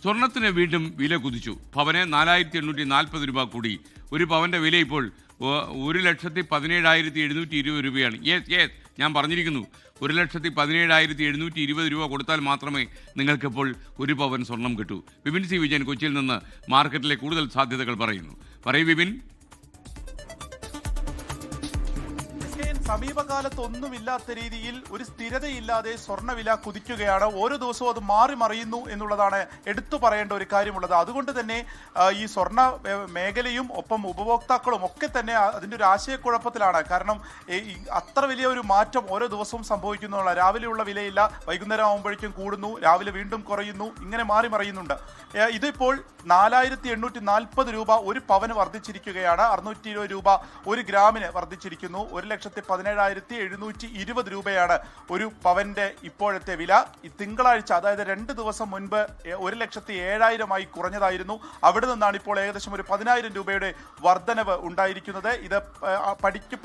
സ്വർണത്തിന് വീണ്ടും വില കുതിച്ചു. പവന് 4840 രൂപ കൂടി. ഒരു പവന്റെ വില ഇപ്പോൾ 1,17,720 രൂപയാണ്. യെസ് ഞാൻ പറഞ്ഞിരിക്കുന്നു, 1,17,720 രൂപ കൊടുത്താൽ മാത്രമേ നിങ്ങൾക്കിപ്പോൾ ഒരു പവൻ സ്വർണം കിട്ടൂ. വിപിൻ സി വിജയൻ കൊച്ചിയിൽ നിന്ന് മാർക്കറ്റിലെ കൂടുതൽ സാധ്യതകൾ പറയുന്നു. പറയൂ വിപിൻ. സമീപകാലത്തൊന്നുമില്ലാത്ത രീതിയിൽ ഒരു സ്ഥിരതയില്ലാതെ സ്വർണ്ണവില കുതിക്കുകയാണ്. ഓരോ ദിവസവും അത് മാറി മറിയുന്നു എന്നുള്ളതാണ് എടുത്തു പറയേണ്ട ഒരു കാര്യമുള്ളത്. അതുകൊണ്ട് തന്നെ ഈ സ്വർണ്ണ മേഖലയും ഒപ്പം ഉപഭോക്താക്കളും ഒക്കെ തന്നെ അതിൻ്റെ ഒരു ആശയക്കുഴപ്പത്തിലാണ്. കാരണം അത്ര വലിയ ഒരു മാറ്റം ഓരോ ദിവസവും സംഭവിക്കുന്നുള്ള, രാവിലെയുള്ള വിലയില്ല, വൈകുന്നേരം ആകുമ്പോഴേക്കും കൂടുന്നു, രാവിലെ വീണ്ടും കുറയുന്നു, ഇങ്ങനെ മാറി മറിയുന്നുണ്ട്. ഇതിപ്പോൾ 4840 രൂപ ഒരു പവന് വർദ്ധിച്ചിരിക്കുകയാണ്. 620 രൂപ ഒരു ഗ്രാമിന് വർദ്ധിച്ചിരിക്കുന്നു. 1,17,720 രൂപയാണ് ഒരു പവന്റെ ഇപ്പോഴത്തെ വില. ഈ തിങ്കളാഴ്ച, അതായത് 2 ദിവസം മുൻപ് 1,07,000 കുറഞ്ഞതായിരുന്നു. അവിടെ നിന്നാണ് ഇപ്പോൾ ഏകദേശം ഒരു 10,000 രൂപയുടെ വർധനവ് ഉണ്ടായിരിക്കുന്നത്. ഇത്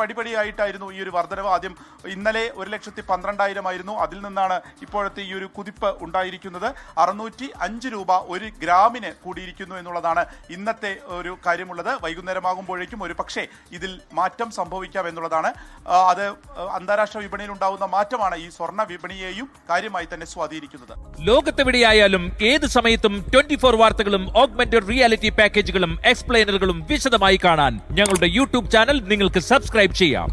പടിപടിയായിട്ടായിരുന്നു ഈ ഒരു വർധനവ്. ആദ്യം ഇന്നലെ 1,12,000 ആയിരുന്നു. അതിൽ നിന്നാണ് ഇപ്പോഴത്തെ ഈ ഒരു കുതിപ്പ് ഉണ്ടായിരിക്കുന്നത്. 605 രൂപ ഒരു ഗ്രാമിന് കൂടിയിരിക്കുന്നു എന്നുള്ളതാണ് ഇന്നത്തെ ഒരു കാര്യമുള്ളത്. വൈകുന്നേരമാകുമ്പോഴേക്കും ഒരു പക്ഷേ ഇതിൽ മാറ്റം സംഭവിക്കാം എന്നുള്ളതാണ്. അത് അന്താരാഷ്ട്ര വിപണിയിൽ ഉണ്ടാകുന്ന മാറ്റമാണ് ഈ സ്വർണ്ണ വിപണിയെയും കാര്യമായി തന്നെ സ്വാധീനിക്കുന്നത്. ലോകത്തെവിടെയായാലും ഏത് സമയത്തും 24 വാർത്തകളും ഓഗ്മെന്റഡ് റിയാലിറ്റി പാക്കേജുകളും എക്സ്പ്ലെയിനറുകളും വിശദമായി കാണാൻ ഞങ്ങളുടെ യൂട്യൂബ് ചാനൽ നിങ്ങൾക്ക് സബ്സ്ക്രൈബ് ചെയ്യാം.